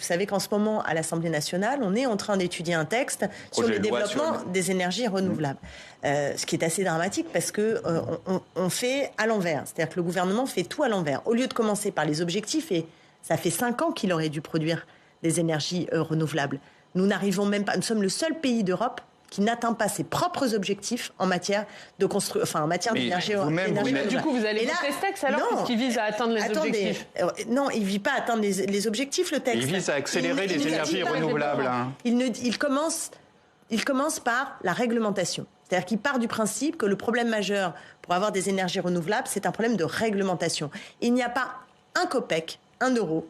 Vous savez qu'en ce moment, à l'Assemblée nationale, on est en train d'étudier un texte sur le développement des énergies renouvelables. Ce qui est assez dramatique parce que on fait à l'envers. C'est-à-dire que le gouvernement fait tout à l'envers. Au lieu de commencer par les objectifs, et ça fait 5 ans qu'il aurait dû produire des énergies renouvelables. Nous n'arrivons même pas. Nous sommes le seul pays d'Europe qui n'atteint pas ses propres objectifs en matière de en matière d'énergie renouvelable. Du coup, vous allez voter ce texte alors puisqu'il vise à atteindre les objectifs. Non, il ne vise pas à atteindre les objectifs, le texte. Il vise à accélérer les énergies renouvelables. Il commence par la réglementation. C'est-à-dire qu'il part du principe que le problème majeur pour avoir des énergies renouvelables, c'est un problème de réglementation. Il n'y a pas un copec, 1 euro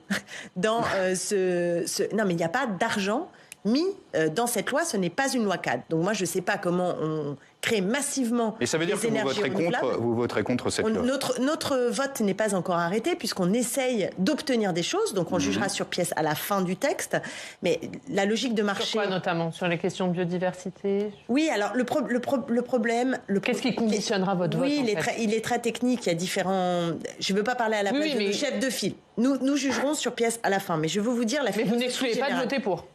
dans Non, mais il n'y a pas d'argent mis dans cette loi. Ce n'est pas une loi cadre. Donc moi, je ne sais pas comment on crée massivement et ça veut dire que vous voterez contre cette loi. Notre vote n'est pas encore arrêté puisqu'on essaye d'obtenir des choses. Donc on jugera sur pièce à la fin du texte. Mais la logique de marché... Sur quoi notamment? Sur les questions de biodiversité? Oui, alors le problème... Qu'est-ce qui conditionnera votre vote? Oui, il est très technique. Il y a différents... Je ne veux pas parler à la place de nos chefs de file. Nous jugerons sur pièce à la fin. Mais je veux vous dire... Mais vous n'excluez pas de voter pour?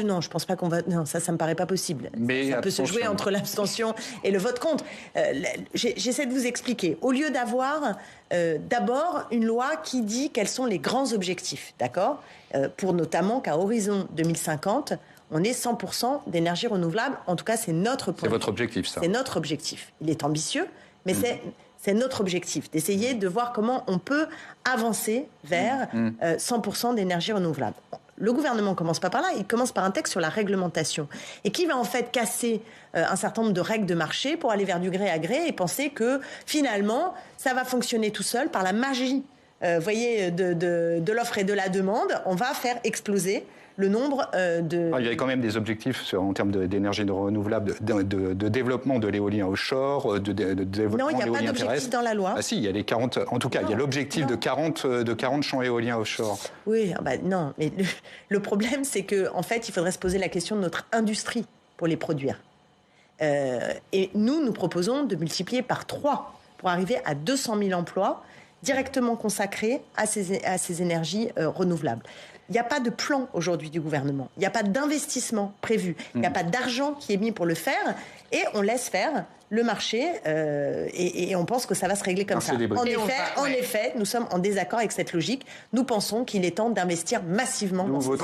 Non, je pense pas qu'on va... Non, ça me paraît pas possible. Mais ça peut se jouer entre l'abstention et le vote contre. J'essaie de vous expliquer. Au lieu d'avoir d'abord une loi qui dit quels sont les grands objectifs, d'accord, pour notamment qu'à horizon 2050, on ait 100% d'énergie renouvelable. En tout cas, c'est notre point. C'est votre objectif, ça. C'est notre objectif. Il est ambitieux, mais c'est notre objectif, d'essayer de voir comment on peut avancer vers 100% d'énergie renouvelable. Le gouvernement ne commence pas par là, il commence par un texte sur la réglementation. Et qui va en fait casser un certain nombre de règles de marché pour aller vers du gré à gré et penser que finalement, ça va fonctionner tout seul par la magie voyez, de l'offre et de la demande. On va faire exploser le nombre de... Il y a quand même des objectifs en termes d'énergie renouvelable, de développement de l'éolien offshore, de développement de l'éolien terrestre. Non, il n'y a pas d'objectif dans la loi. Ah si, il y a les 40... En tout cas, il y a l'objectif de 40 champs éoliens offshore. Oui, non, mais le problème, c'est qu'en fait, il faudrait se poser la question de notre industrie pour les produire. Et nous proposons de multiplier par 3 pour arriver à 200 000 emplois directement consacrés à ces énergies renouvelables. Il n'y a pas de plan aujourd'hui du gouvernement. Il n'y a pas d'investissement prévu. Il n'y a pas d'argent qui est mis pour le faire. Et on laisse faire le marché et on pense que ça va se régler comme ça. En effet, nous sommes en désaccord avec cette logique. Nous pensons qu'il est temps d'investir massivement dans ces